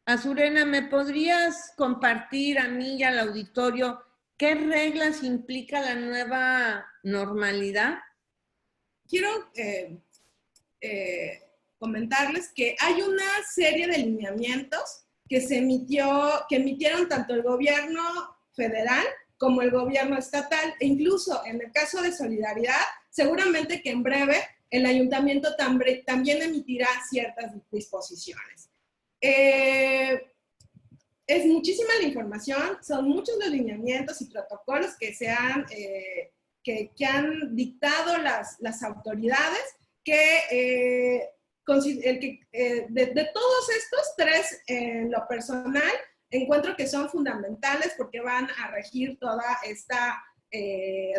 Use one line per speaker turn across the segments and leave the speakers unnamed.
Azurena, ¿me podrías compartir a mí y al auditorio qué reglas implica la nueva normalidad?
Quiero comentarles que hay una serie de lineamientos que emitieron tanto el gobierno federal como el gobierno estatal, e incluso en el caso de Solidaridad, seguramente que en breve el ayuntamiento también emitirá ciertas disposiciones. Es muchísima la información, son muchos los lineamientos y protocolos que han dictado las autoridades, de todos estos tres, en lo personal, encuentro que son fundamentales porque van a regir toda esta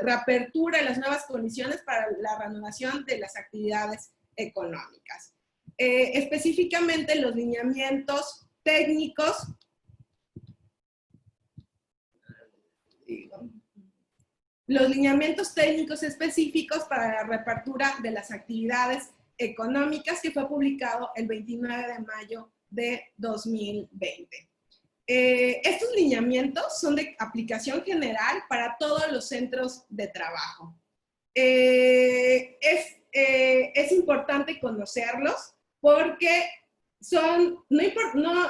reapertura y las nuevas condiciones para la reanudación de las actividades económicas. Específicamente los lineamientos técnicos específicos para la reapertura de las actividades económicas, que fue publicado el 29 de mayo de 2020. Estos lineamientos son de aplicación general para todos los centros de trabajo. Es importante conocerlos porque sin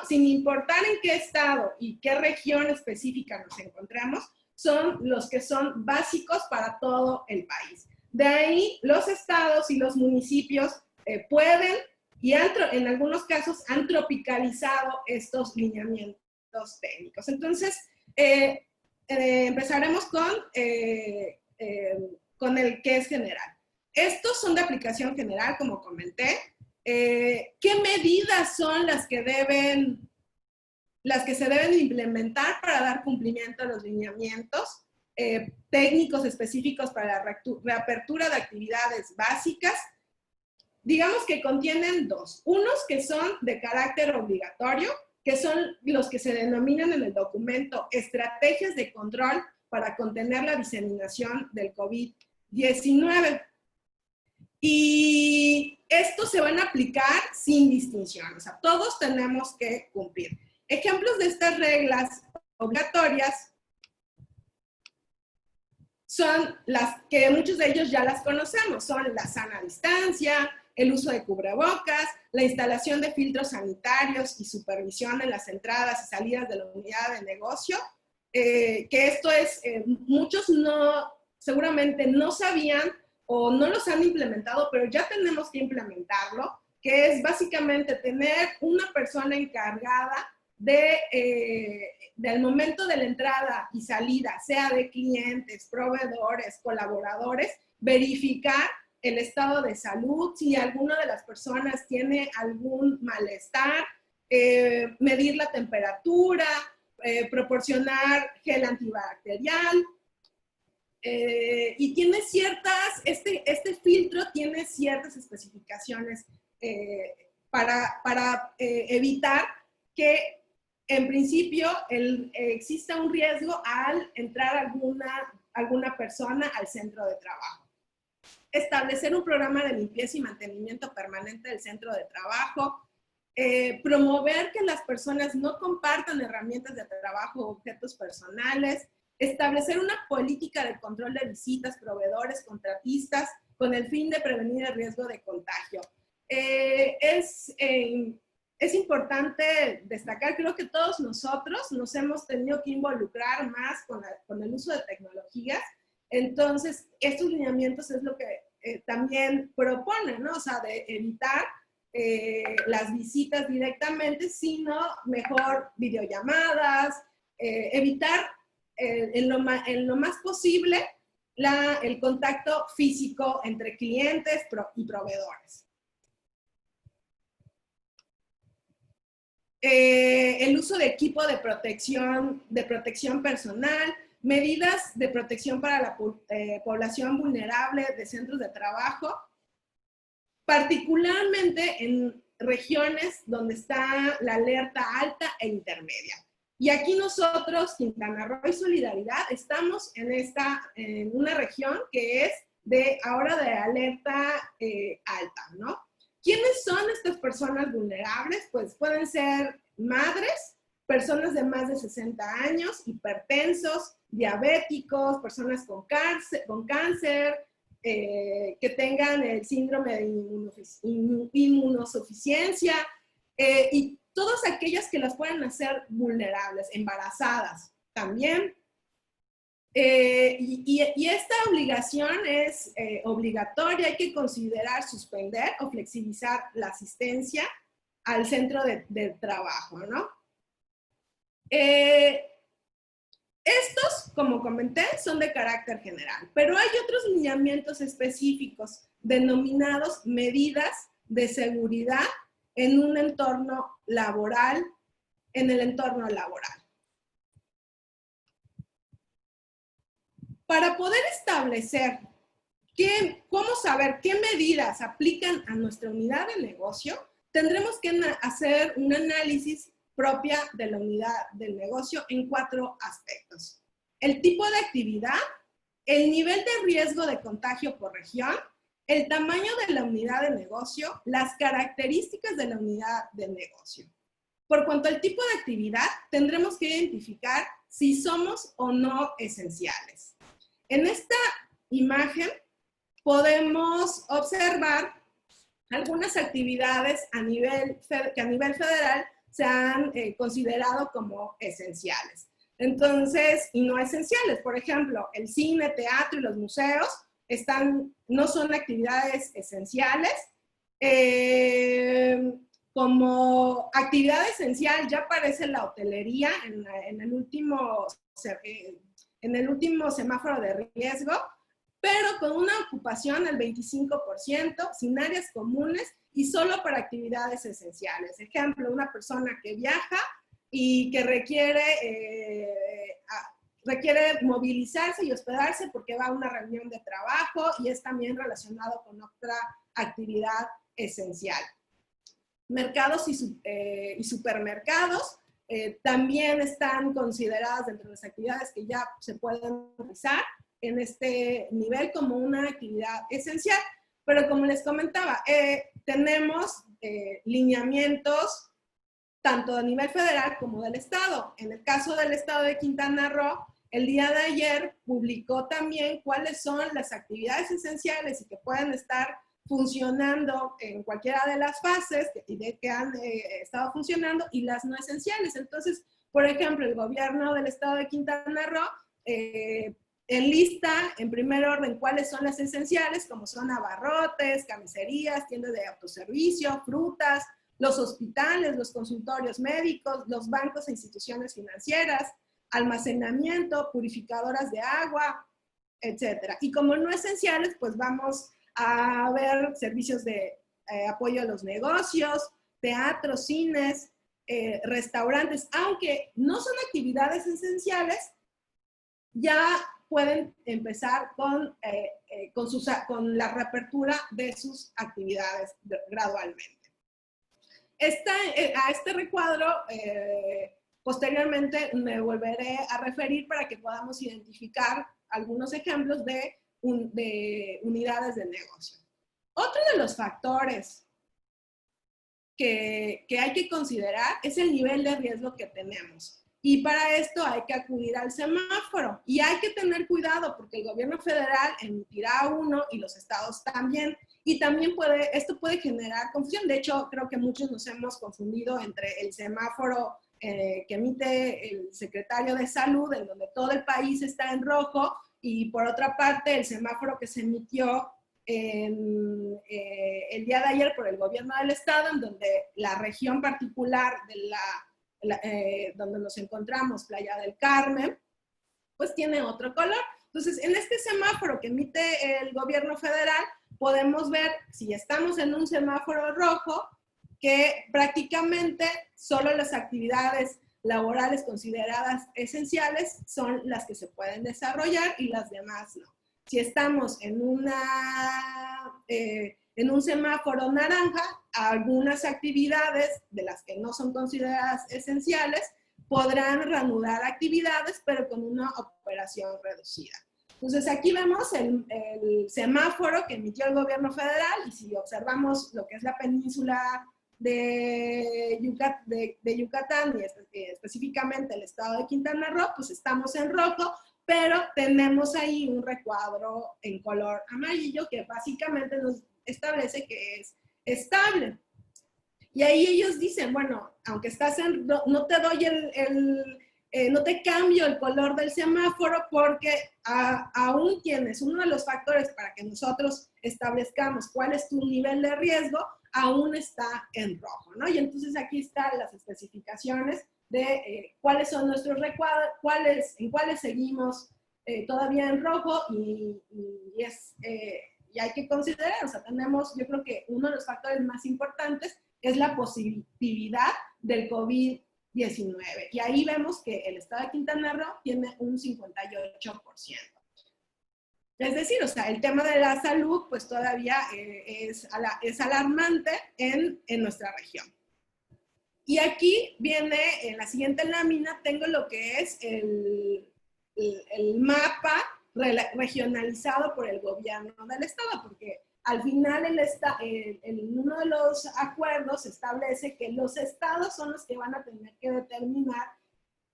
importar en qué estado y qué región específica nos encontramos, son los que son básicos para todo el país. De ahí, los estados y los municipios pueden, y en algunos casos han tropicalizado estos lineamientos técnicos. Entonces, empezaremos con el que es general. Estos son de aplicación general, como comenté. ¿Qué medidas son las que se deben implementar para dar cumplimiento a los lineamientos técnicos específicos para la reapertura de actividades básicas? Digamos que contienen dos. Unos que son de carácter obligatorio, que son los que se denominan en el documento estrategias de control para contener la diseminación del COVID-19. Y estos se van a aplicar sin distinción, o sea, todos tenemos que cumplir. Ejemplos de estas reglas obligatorias son las que muchos de ellos ya las conocemos, son la sana distancia, el uso de cubrebocas, la instalación de filtros sanitarios y supervisión en las entradas y salidas de la unidad de negocio, que esto es, muchos seguramente no sabían o no los han implementado, pero ya tenemos que implementarlo, que es básicamente tener una persona encargada del momento de la entrada y salida, sea de clientes, proveedores, colaboradores, verificar el estado de salud, si alguna de las personas tiene algún malestar, medir la temperatura, proporcionar gel antibacterial, y tiene este filtro tiene ciertas especificaciones para evitar que en principio exista un riesgo al entrar alguna persona al centro de trabajo. Establecer un programa de limpieza y mantenimiento permanente del centro de trabajo, promover que las personas no compartan herramientas de trabajo o objetos personales, establecer una política de control de visitas, proveedores, contratistas, con el fin de prevenir el riesgo de contagio. Es importante destacar, creo que todos nosotros nos hemos tenido que involucrar más con el uso de tecnologías. Entonces, estos lineamientos es lo que también proponen, ¿no? O sea, de evitar las visitas directamente, sino mejor videollamadas, evitar en lo más posible el contacto físico entre clientes y proveedores. El uso de equipo de protección personal, medidas de protección para la población vulnerable de centros de trabajo, particularmente en regiones donde está la alerta alta e intermedia. Y aquí nosotros, Quintana Roo y Solidaridad, estamos en una región que es ahora de alerta alta, ¿no? ¿Quiénes son estas personas vulnerables? Pues pueden ser madres, personas de más de 60 años, hipertensos, diabéticos, personas con cáncer, que tengan el síndrome de inmunosuficiencia, y todas aquellas que las pueden hacer vulnerables, embarazadas también. Y esta obligación es obligatoria, hay que considerar suspender o flexibilizar la asistencia al centro de trabajo, ¿no? Estos, como comenté, son de carácter general, pero hay otros lineamientos específicos denominados medidas de seguridad en un entorno laboral, en el entorno laboral. Para poder establecer cómo saber qué medidas aplican a nuestra unidad de negocio, tendremos que hacer un análisis propia de la unidad del negocio en 4 aspectos. El tipo de actividad, el nivel de riesgo de contagio por región, el tamaño de la unidad de negocio, las características de la unidad de negocio. Por cuanto al tipo de actividad, tendremos que identificar si somos o no esenciales. En esta imagen podemos observar algunas actividades que a nivel federal se han considerado como esenciales. Entonces, y no esenciales. Por ejemplo, el cine, teatro y los museos no son actividades esenciales. Como actividad esencial ya aparece la hotelería en el último semáforo de riesgo, pero con una ocupación del 25%, sin áreas comunes y solo para actividades esenciales. Ejemplo, una persona que viaja y que requiere movilizarse y hospedarse porque va a una reunión de trabajo y es también relacionado con otra actividad esencial. Mercados y supermercados también están consideradas dentro de las actividades que ya se pueden realizar en este nivel como una actividad esencial. Pero como les comentaba, tenemos lineamientos tanto a nivel federal como del Estado. En el caso del Estado de Quintana Roo, el día de ayer publicó también cuáles son las actividades esenciales y que pueden estar funcionando en cualquiera de las fases que han estado funcionando y las no esenciales. Entonces, por ejemplo, el gobierno del Estado de Quintana Roo enlista en primer orden cuáles son las esenciales, como son abarrotes, camiserías, tiendas de autoservicio, frutas, los hospitales, los consultorios médicos, los bancos e instituciones financieras, almacenamiento, purificadoras de agua, etc. Y como no esenciales, pues vamos a ver servicios de apoyo a los negocios, teatros, cines, restaurantes, aunque no son actividades esenciales, ya pueden empezar con la reapertura de sus actividades gradualmente. A este recuadro, posteriormente me volveré a referir para que podamos identificar algunos ejemplos de unidades de negocio. Otro de los factores que hay que considerar es el nivel de riesgo que tenemos. Y para esto hay que acudir al semáforo. Y hay que tener cuidado porque el gobierno federal emitirá uno y los estados también. Y también esto puede generar confusión. De hecho, creo que muchos nos hemos confundido entre el semáforo que emite el secretario de Salud, en donde todo el país está en rojo, y por otra parte el semáforo que se emitió el día de ayer por el gobierno del estado, en donde la región particular donde nos encontramos, Playa del Carmen, pues tiene otro color. Entonces, en este semáforo que emite el gobierno federal, podemos ver, si estamos en un semáforo rojo, que prácticamente solo las actividades laborales consideradas esenciales son las que se pueden desarrollar y las demás no. Si estamos en un semáforo naranja, algunas actividades de las que no son consideradas esenciales podrán reanudar actividades, pero con una operación reducida. Entonces, aquí vemos el semáforo que emitió el gobierno federal, y si observamos lo que es la península de Yucatán y específicamente el estado de Quintana Roo, pues estamos en rojo, pero tenemos ahí un recuadro en color amarillo que básicamente nos establece que es estable. Y ahí ellos dicen, bueno, aunque estás en, no te doy no te cambio el color del semáforo porque aún tienes uno de los factores para que nosotros establezcamos cuál es tu nivel de riesgo, aún está en rojo, ¿no? Y entonces aquí están las especificaciones de cuáles son nuestros recuadros, en cuáles seguimos todavía en rojo y hay que considerar, o sea, tenemos, yo creo que uno de los factores más importantes es la positividad del COVID-19. Y ahí vemos que el estado de Quintana Roo tiene un 58%. Es decir, o sea, el tema de la salud pues todavía es alarmante en nuestra región. Y aquí viene, en la siguiente lámina, tengo lo que es el mapa regionalizado por el gobierno del estado, porque al final uno de los acuerdos establece que los estados son los que van a tener que determinar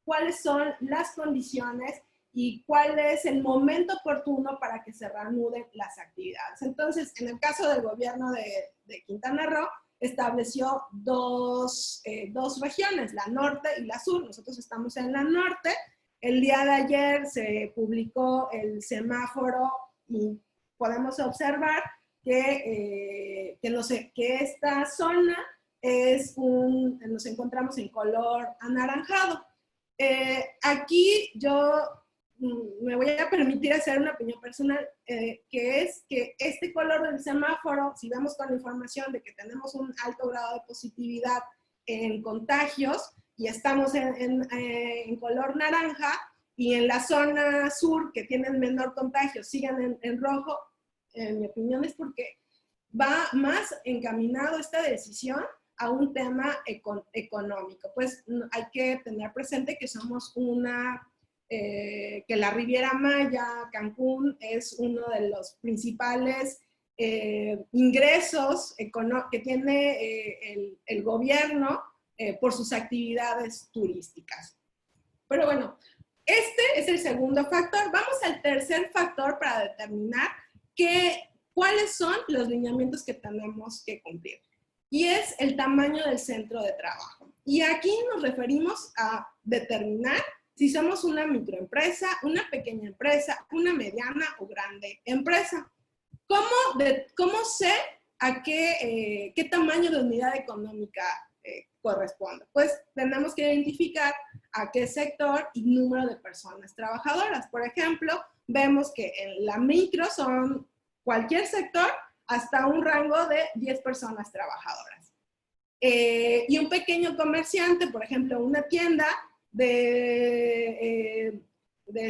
cuáles son las condiciones y cuál es el momento oportuno para que se reanuden las actividades. Entonces, en el caso del gobierno de Quintana Roo, estableció dos regiones, la norte y la sur. Nosotros estamos en la norte. El día de ayer se publicó el semáforo y podemos observar que esta zona nos encontramos en color anaranjado. Aquí yo me voy a permitir hacer una opinión personal, que es que este color del semáforo, si vemos con la información de que tenemos un alto grado de positividad en contagios y estamos en color naranja, y en la zona sur, que tienen menor contagio, sigan en rojo, mi opinión es porque va más encaminado esta decisión a un tema económico. Pues hay que tener presente que somos que la Riviera Maya, Cancún, es uno de los principales ingresos que tiene el gobierno por sus actividades turísticas. Pero bueno, este es el segundo factor. Vamos al tercer factor para determinar cuáles son los lineamientos que tenemos que cumplir. Y es el tamaño del centro de trabajo. Y aquí nos referimos a determinar si somos una microempresa, una pequeña empresa, una mediana o grande empresa. ¿Cómo sé a qué tamaño de unidad económica corresponde? Pues tenemos que identificar a qué sector y número de personas trabajadoras. Por ejemplo, vemos que en la micro son cualquier sector hasta un rango de 10 personas trabajadoras. Y un pequeño comerciante, por ejemplo, una tienda de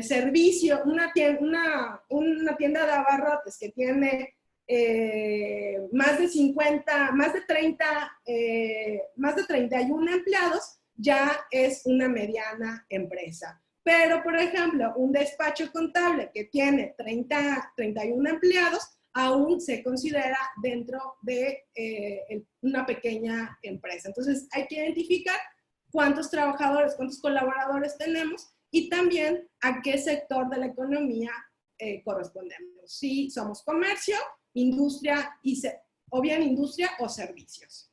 servicio, una tienda de abarrotes que tiene más de 31 empleados, ya es una mediana empresa. Pero, por ejemplo, un despacho contable que tiene 31 empleados, aún se considera dentro de una pequeña empresa. Entonces, hay que identificar cuántos trabajadores, cuántos colaboradores tenemos y también a qué sector de la economía correspondemos. Si somos comercio, industria o bien industria o servicios.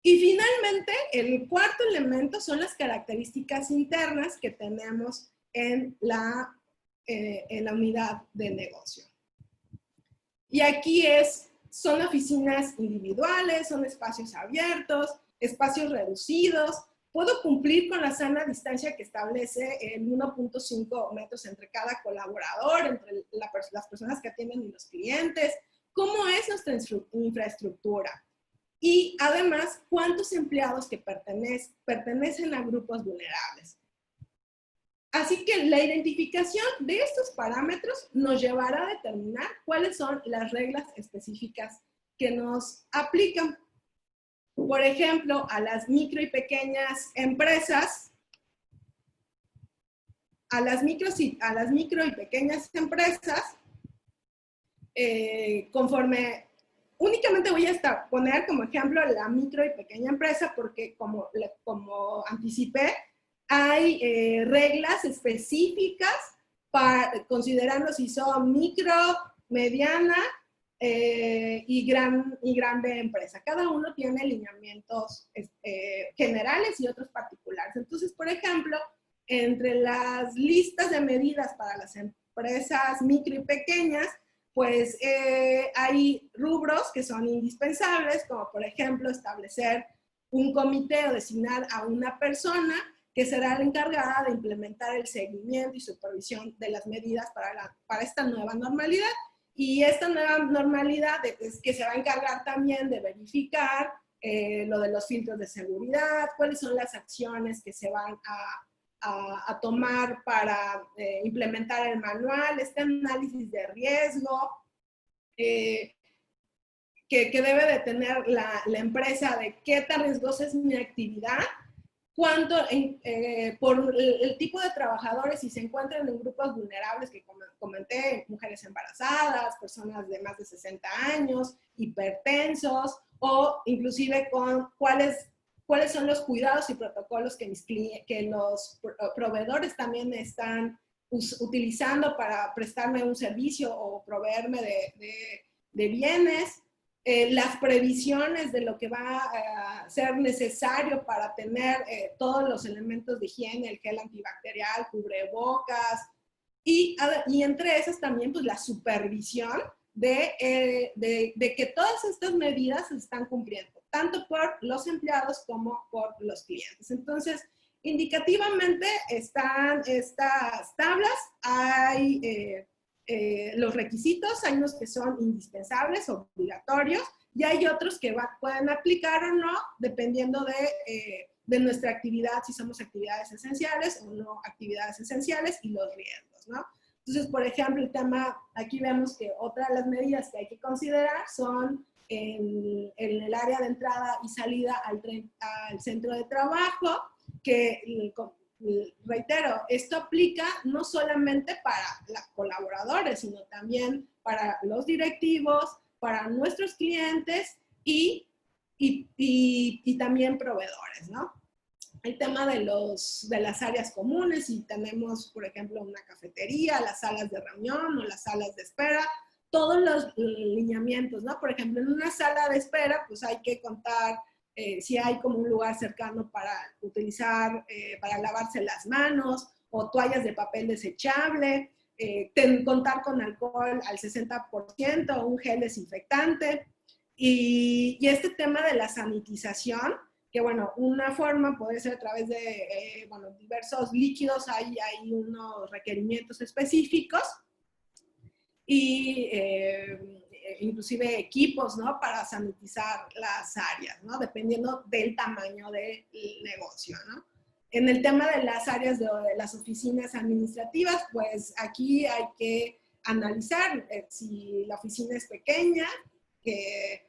Y finalmente, el cuarto elemento son las características internas que tenemos en la unidad de negocio. Y aquí son oficinas individuales, son espacios abiertos, espacios reducidos. Puedo cumplir con la sana distancia que establece el 1.5 metros entre cada colaborador, entre las personas que atienden y los clientes. ¿Cómo es nuestra infraestructura? Y además, ¿cuántos empleados que pertenecen a grupos vulnerables? Así que la identificación de estos parámetros nos llevará a determinar cuáles son las reglas específicas que nos aplican. Por ejemplo, a las micro y pequeñas empresas, conforme únicamente voy a poner como ejemplo la micro y pequeña empresa porque como anticipé, hay reglas específicas considerando si son micro, mediana y grande empresa. Cada uno tiene lineamientos generales y otros particulares. Entonces, por ejemplo, entre las listas de medidas para las empresas micro y pequeñas, pues hay rubros que son indispensables, como por ejemplo establecer un comité o designar a una persona que será la encargada de implementar el seguimiento y supervisión de las medidas para esta nueva normalidad. Y esta nueva normalidad es que se va a encargar también de verificar lo de los filtros de seguridad, cuáles son las acciones que se van a tomar para implementar el manual, este análisis de riesgo que debe de tener la empresa de qué tan riesgosa es mi actividad, cuánto, por el tipo de trabajadores, si se encuentran en grupos vulnerables que comenté, mujeres embarazadas, personas de más de 60 años, hipertensos, o inclusive con cuáles son los cuidados y protocolos que los proveedores también están utilizando para prestarme un servicio o proveerme de bienes. Las previsiones de lo que va a ser necesario para tener todos los elementos de higiene, el gel antibacterial, cubrebocas, y entre esas también pues la supervisión de que todas estas medidas se están cumpliendo, tanto por los empleados como por los clientes. Entonces, indicativamente están estas tablas, hay los requisitos, hay unos que son indispensables, obligatorios, y hay otros que pueden aplicar o no, dependiendo de nuestra actividad, si somos actividades esenciales o no actividades esenciales, y los riesgos, ¿no? Entonces, por ejemplo, el tema, aquí vemos que otra de las medidas que hay que considerar son en el área de entrada y salida al centro de trabajo, que reitero, esto aplica no solamente para los colaboradores, sino también para los directivos, para nuestros clientes y también proveedores, ¿no? El tema de las áreas comunes, si tenemos, por ejemplo, una cafetería, las salas de reunión o las salas de espera, todos los lineamientos, ¿no? Por ejemplo, en una sala de espera, pues hay que contar si hay como un lugar cercano para utilizar, para lavarse las manos, o toallas de papel desechable, contar con alcohol al 60%, un gel desinfectante, y este tema de la sanitización, que bueno, una forma puede ser a través de diversos líquidos, hay unos requerimientos específicos, y inclusive equipos, ¿no? Para sanitizar las áreas, ¿no? Dependiendo del tamaño del negocio, ¿no? En el tema de las áreas de las oficinas administrativas, pues aquí hay que analizar si la oficina es pequeña, que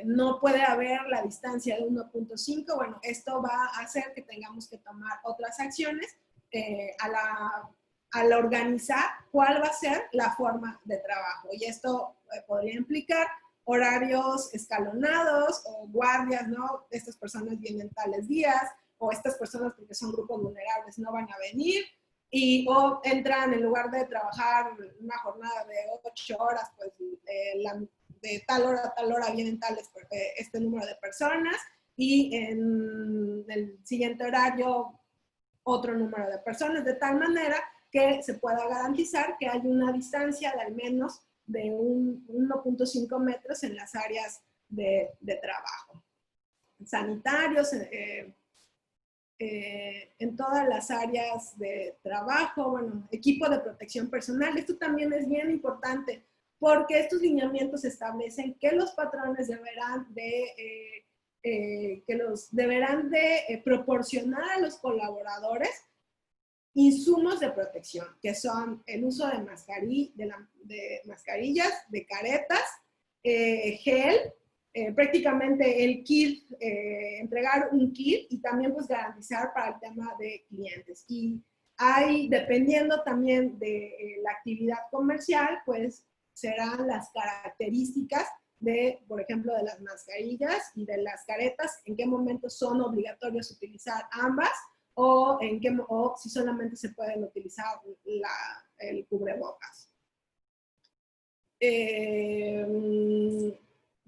no puede haber la distancia de 1.5, bueno, esto va a hacer que tengamos que tomar otras acciones al organizar cuál va a ser la forma de trabajo. Y esto podría implicar horarios escalonados o guardias, ¿no? Estas personas vienen tales días, o estas personas, porque son grupos vulnerables, no van a venir, o entran, en lugar de trabajar una jornada de 8 horas, pues de tal hora a tal hora vienen este número de personas, y en el siguiente horario otro número de personas, de tal manera que se pueda garantizar que hay una distancia de al menos de 1.5 metros en las áreas de trabajo. Sanitarios, en todas las áreas de trabajo, bueno, equipo de protección personal. Esto también es bien importante porque estos lineamientos establecen que los patrones deberán de proporcionar a los colaboradores insumos de protección, que son el uso de mascarillas, de caretas, gel, prácticamente el kit, entregar un kit, y también pues garantizar para el tema de clientes. Y dependiendo también de la actividad comercial, pues serán las características de, por ejemplo, de las mascarillas y de las caretas, en qué momentos son obligatorios utilizar ambas o, o si solamente se pueden utilizar el cubrebocas.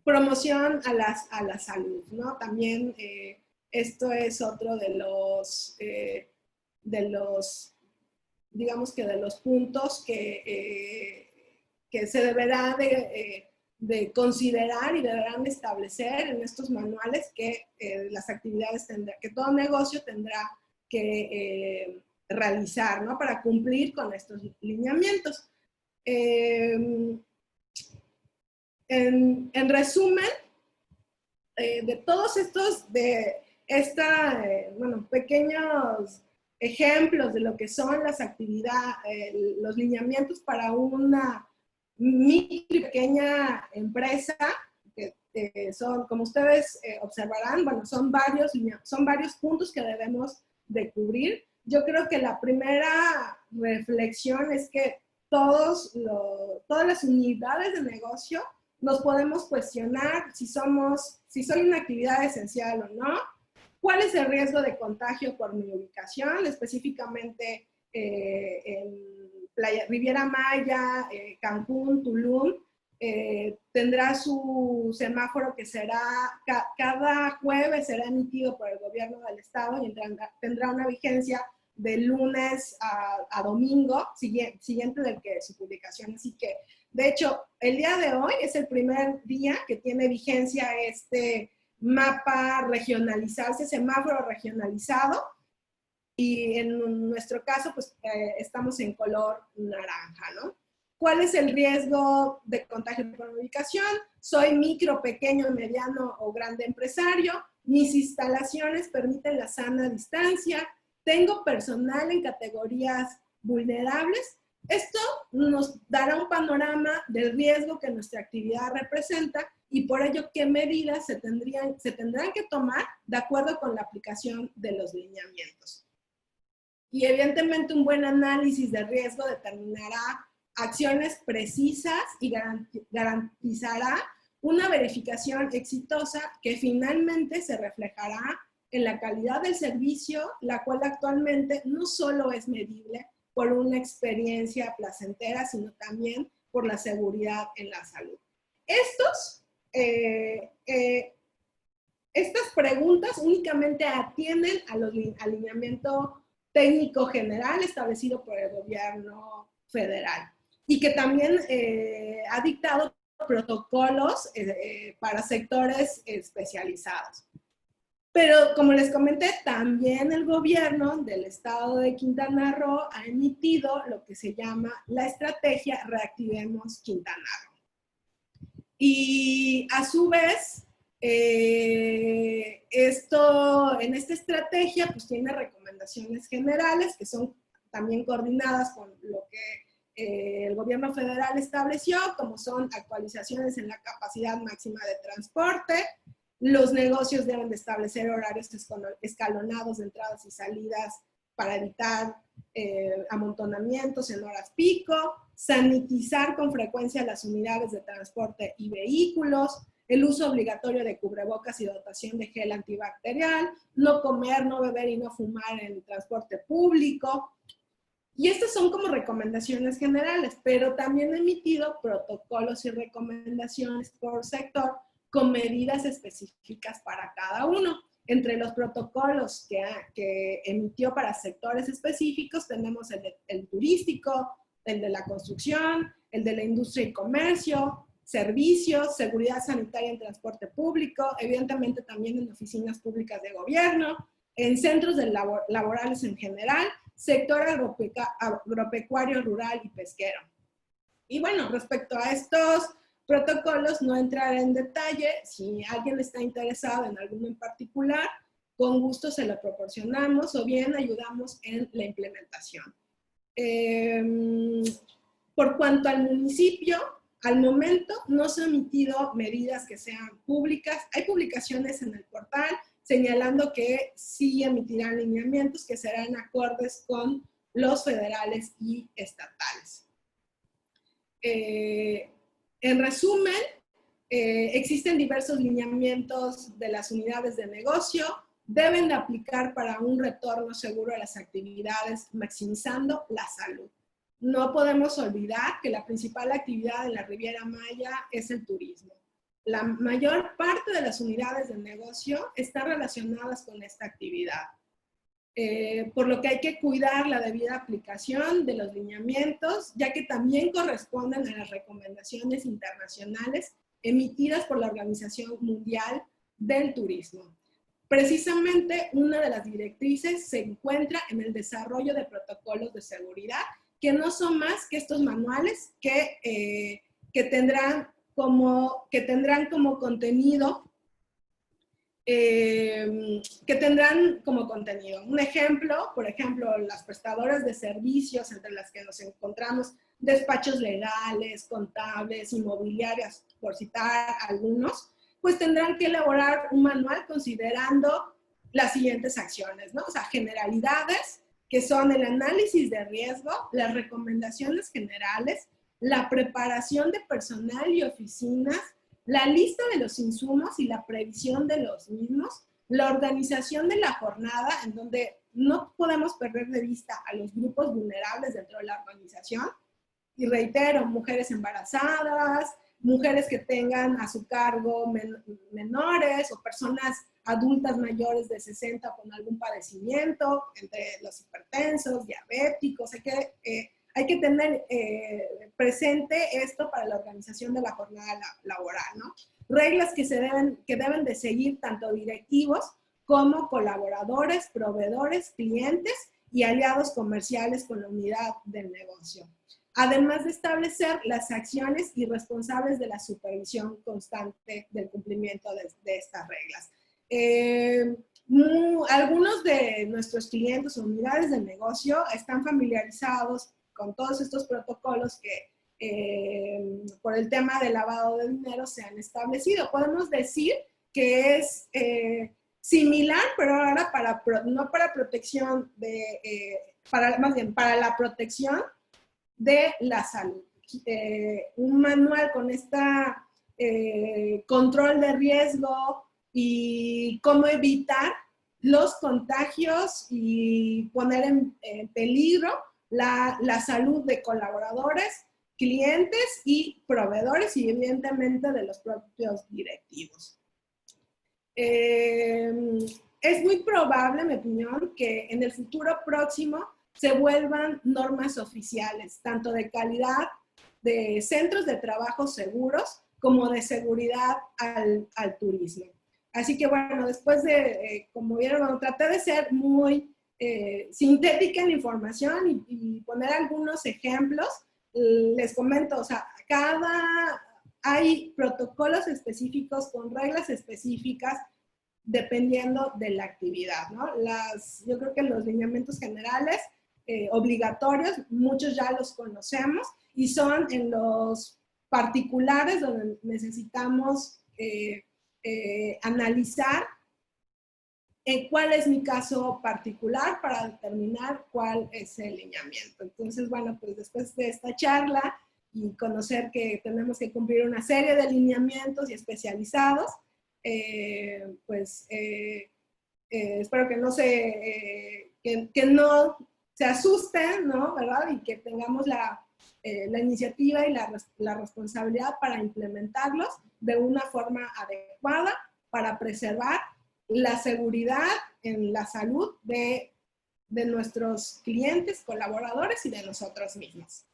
Promoción a la salud, ¿no? También esto es otro de los digamos que de los puntos que se deberá de considerar y deberán establecer en estos manuales que las actividades que todo negocio tendrá que realizar, ¿no? Para cumplir con estos lineamientos. En resumen, de todos estos, bueno, pequeños ejemplos de lo que son las actividades, los lineamientos para una micro y pequeña empresa, que son, como ustedes observarán, bueno, son varios puntos que debemos de cubrir. Yo creo que la primera reflexión es que todas las unidades de negocio nos podemos cuestionar si soy una actividad esencial o no, cuál es el riesgo de contagio por mi ubicación, específicamente en Riviera Maya, Cancún, Tulum, tendrá su semáforo que será, cada jueves será emitido por el gobierno del estado y tendrá una vigencia de lunes a domingo, siguiente del que su publicación. Así que, de hecho, el día de hoy es el primer día que tiene vigencia este mapa regionalizado, ese semáforo regionalizado, y en nuestro caso, pues, estamos en color naranja, ¿no? ¿Cuál es el riesgo de contagio por ubicación? Soy micro, pequeño, mediano o grande empresario. Mis instalaciones permiten la sana distancia. Tengo personal en categorías vulnerables. Esto nos dará un panorama del riesgo que nuestra actividad representa y por ello qué medidas se tendrán que tomar de acuerdo con la aplicación de los lineamientos. Y evidentemente un buen análisis de riesgo determinará acciones precisas y garantizará una verificación exitosa que finalmente se reflejará en la calidad del servicio, la cual actualmente no solo es medible por una experiencia placentera, sino también por la seguridad en la salud. Estas preguntas únicamente atienden al alineamiento técnico general establecido por el gobierno federal y que también ha dictado protocolos para sectores especializados. Pero, como les comenté, también el gobierno del estado de Quintana Roo ha emitido lo que se llama la estrategia Reactivemos Quintana Roo. Y a su vez, en esta estrategia, pues tiene recomendaciones generales que son también coordinadas con lo que el gobierno federal estableció, como son actualizaciones en la capacidad máxima de transporte. Los negocios deben de establecer horarios escalonados de entradas y salidas para evitar amontonamientos en horas pico, sanitizar con frecuencia las unidades de transporte y vehículos, el uso obligatorio de cubrebocas y dotación de gel antibacterial, no comer, no beber y no fumar en el transporte público. Y estas son como recomendaciones generales, pero también he emitido protocolos y recomendaciones por sector con medidas específicas para cada uno. Entre los protocolos que emitió para sectores específicos tenemos el turístico, el de la construcción, el de la industria y comercio, servicios, seguridad sanitaria en transporte público, evidentemente también en oficinas públicas de gobierno, en centros laborales en general, sector agropecuario, rural y pesquero. Y bueno, respecto a estos protocolos, no entraré en detalle. Si alguien está interesado en alguno en particular, con gusto se lo proporcionamos o bien ayudamos en la implementación. Por cuanto al municipio, al momento no se han emitido medidas que sean públicas. Hay publicaciones en el portal señalando que sí emitirán lineamientos que serán acordes con los federales y estatales. En resumen, Existen diversos lineamientos de las unidades de negocio, deben de aplicar para un retorno seguro a las actividades, maximizando la salud. No podemos olvidar que la principal actividad en la Riviera Maya es el turismo. La mayor parte de las unidades de negocio están relacionadas con esta actividad. Por lo que hay que cuidar la debida aplicación de los lineamientos, ya que también corresponden a las recomendaciones internacionales emitidas por la Organización Mundial del Turismo. Precisamente una de las directrices se encuentra en el desarrollo de protocolos de seguridad, que no son más que estos manuales que tendrán como contenido un ejemplo, por ejemplo, las prestadoras de servicios entre las que nos encontramos, despachos legales, contables, inmobiliarias, por citar algunos, pues tendrán que elaborar un manual considerando las siguientes acciones, ¿no? O sea, generalidades, que son el análisis de riesgo, las recomendaciones generales, la preparación de personal y oficinas, la lista de los insumos y la previsión de los mismos, la organización de la jornada, en donde no podemos perder de vista a los grupos vulnerables dentro de la organización. Y reitero, mujeres embarazadas, mujeres que tengan a su cargo menores o personas adultas mayores de 60 con algún padecimiento, entre los hipertensos, diabéticos. Hay que tener presente esto para la organización de la jornada laboral, ¿no? Reglas que deben de seguir tanto directivos como colaboradores, proveedores, clientes y aliados comerciales con la unidad del negocio. Además de establecer las acciones y responsables de la supervisión constante del cumplimiento de estas reglas. Algunos de nuestros clientes o unidades de negocio están familiarizados con todos estos protocolos que por el tema del lavado de dinero se han establecido. Podemos decir que es similar, pero ahora no para protección más bien para la protección de la salud. Un manual con esta control de riesgo y cómo evitar los contagios y poner en peligro la salud de colaboradores, clientes y proveedores y evidentemente de los propios directivos. Es muy probable, en mi opinión, que en el futuro próximo se vuelvan normas oficiales, tanto de calidad de centros de trabajo seguros como de seguridad al turismo. Así que bueno, después de, como vieron, bueno, traté de ser muy sintética en la información y poner algunos ejemplos. Les comento, o sea, hay protocolos específicos con reglas específicas dependiendo de la actividad, ¿no? Yo creo que los lineamientos generales obligatorios, muchos ya los conocemos y son en los particulares donde necesitamos analizar cuál es mi caso particular para determinar cuál es el lineamiento. Entonces, bueno, pues después de esta charla y conocer que tenemos que cumplir una serie de lineamientos y especializados, espero que no se asusten, ¿no? ¿Verdad? Y que tengamos la iniciativa y la responsabilidad para implementarlos de una forma adecuada para preservar la seguridad en la salud de nuestros clientes, colaboradores y de nosotros mismos.